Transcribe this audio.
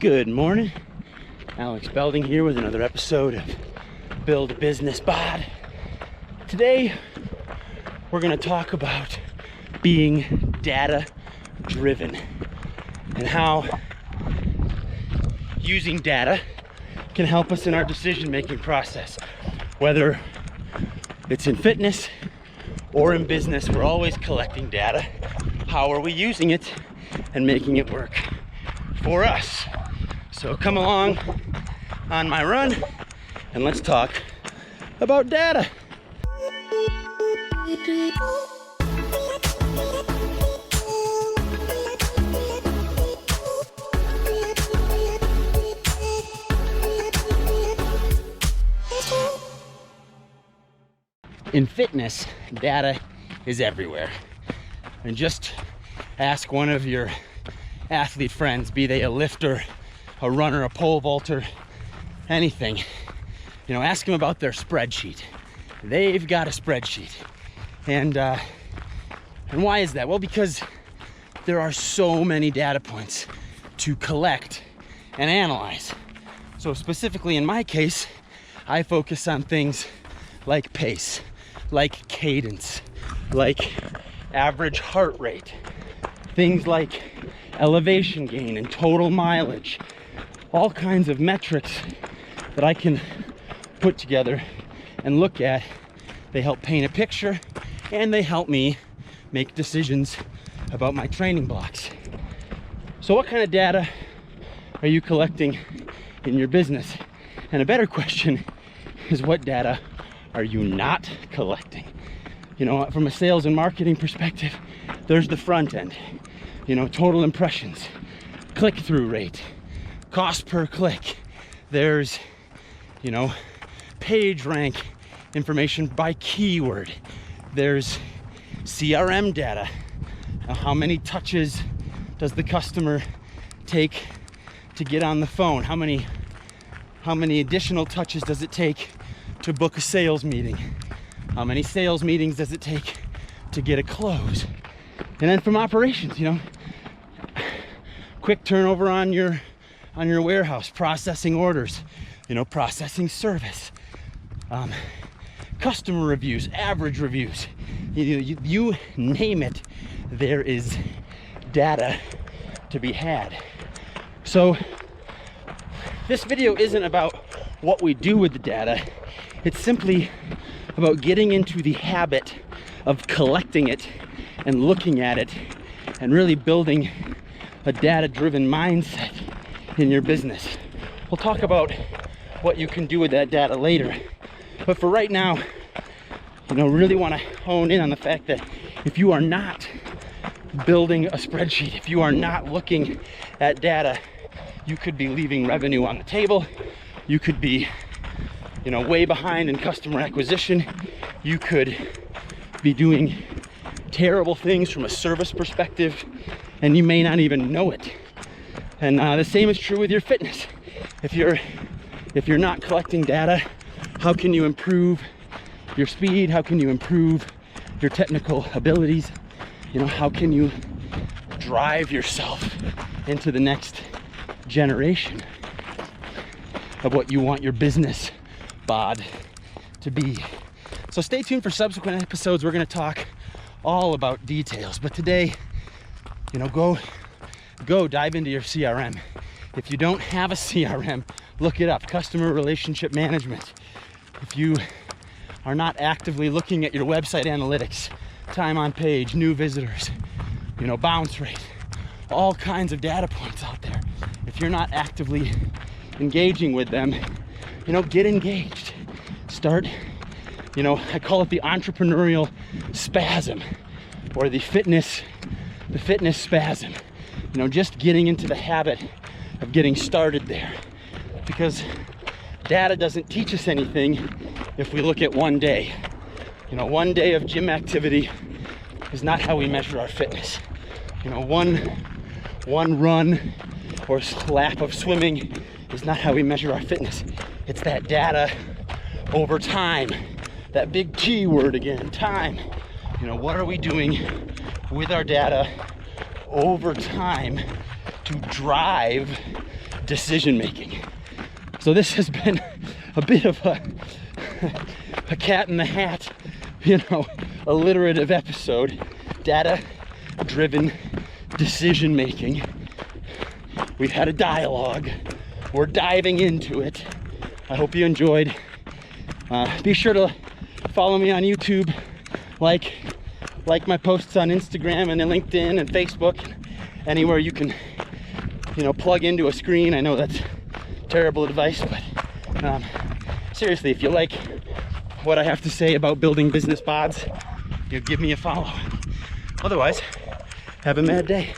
Good morning, Alex Belding here with another episode of Build a Business Bod. Today we're going to talk about being data driven and how using data can help us in our decision making process. Whether it's in fitness or in business, we're always collecting data. How are we using it and making it work for us? So come along on my run and let's talk about data. In fitness, data is everywhere. And just ask one of your athlete friends, be they a lifter, a runner, a pole vaulter, anything. You know, ask them about their spreadsheet. They've got a spreadsheet. And why is that? Well, because there are so many data points to collect and analyze. So specifically in my case, I focus on things like pace, like cadence, like average heart rate, things like elevation gain and total mileage, all kinds of metrics that I can put together and look at. They help paint a picture and they help me make decisions about my training blocks. So what kind of data are you collecting in your business? And a better question is, what data are you not collecting? You know, from a sales and marketing perspective, there's the front end, you know, total impressions, click-through rate, cost per click. There's, you know, page rank information by keyword. There's CRM data. How many touches does the customer take to get on the phone? How many additional touches does it take to book a sales meeting? How many sales meetings does it take to get a close? And then from operations, you know, quick turnover on your warehouse, processing orders, you know, processing service, customer reviews, average reviews, you name it, there is data to be had. So this video isn't about what we do with the data. It's simply about getting into the habit of collecting it and looking at it and really building a data-driven mindset in your business. We'll talk about what you can do with that data later. But for right now, you know, really want to hone in on the fact that if you are not building a spreadsheet, if you are not looking at data, you could be leaving revenue on the table. You could be, you know, way behind in customer acquisition. You could be doing terrible things from a service perspective, and you may not even know it. And the same is true with your fitness. If you're not collecting data, how can you improve your speed? How can you improve your technical abilities? You know, how can you drive yourself into the next generation of what you want your business bod to be? So stay tuned for subsequent episodes. We're going to talk all about details, but today, you know, go dive into your CRM. If you don't have a CRM, look it up. Customer relationship management. If you are not actively looking at your website analytics, time on page, new visitors, you know, bounce rate, all kinds of data points out there. If you're not actively engaging with them, you know, get engaged. Start, you know, I call it the entrepreneurial spasm, or the fitness spasm. You know, just getting into the habit of getting started there. Because data doesn't teach us anything if we look at one day. You know, one day of gym activity is not how we measure our fitness. You know, one run or lap of swimming is not how we measure our fitness. It's that data over time. That big T word again, time. You know, what are we doing with our data over time to drive decision making. So this has been a bit of a cat in the hat, you know, alliterative episode. Data-driven decision making. We've had a dialogue. We're diving into it. I hope you enjoyed. Be sure to follow me on YouTube, like my posts on Instagram and LinkedIn and Facebook, anywhere you can, you know, plug into a screen. I know that's terrible advice, but seriously, if you like what I have to say about building business bods, you give me a follow. Otherwise, have a mad day.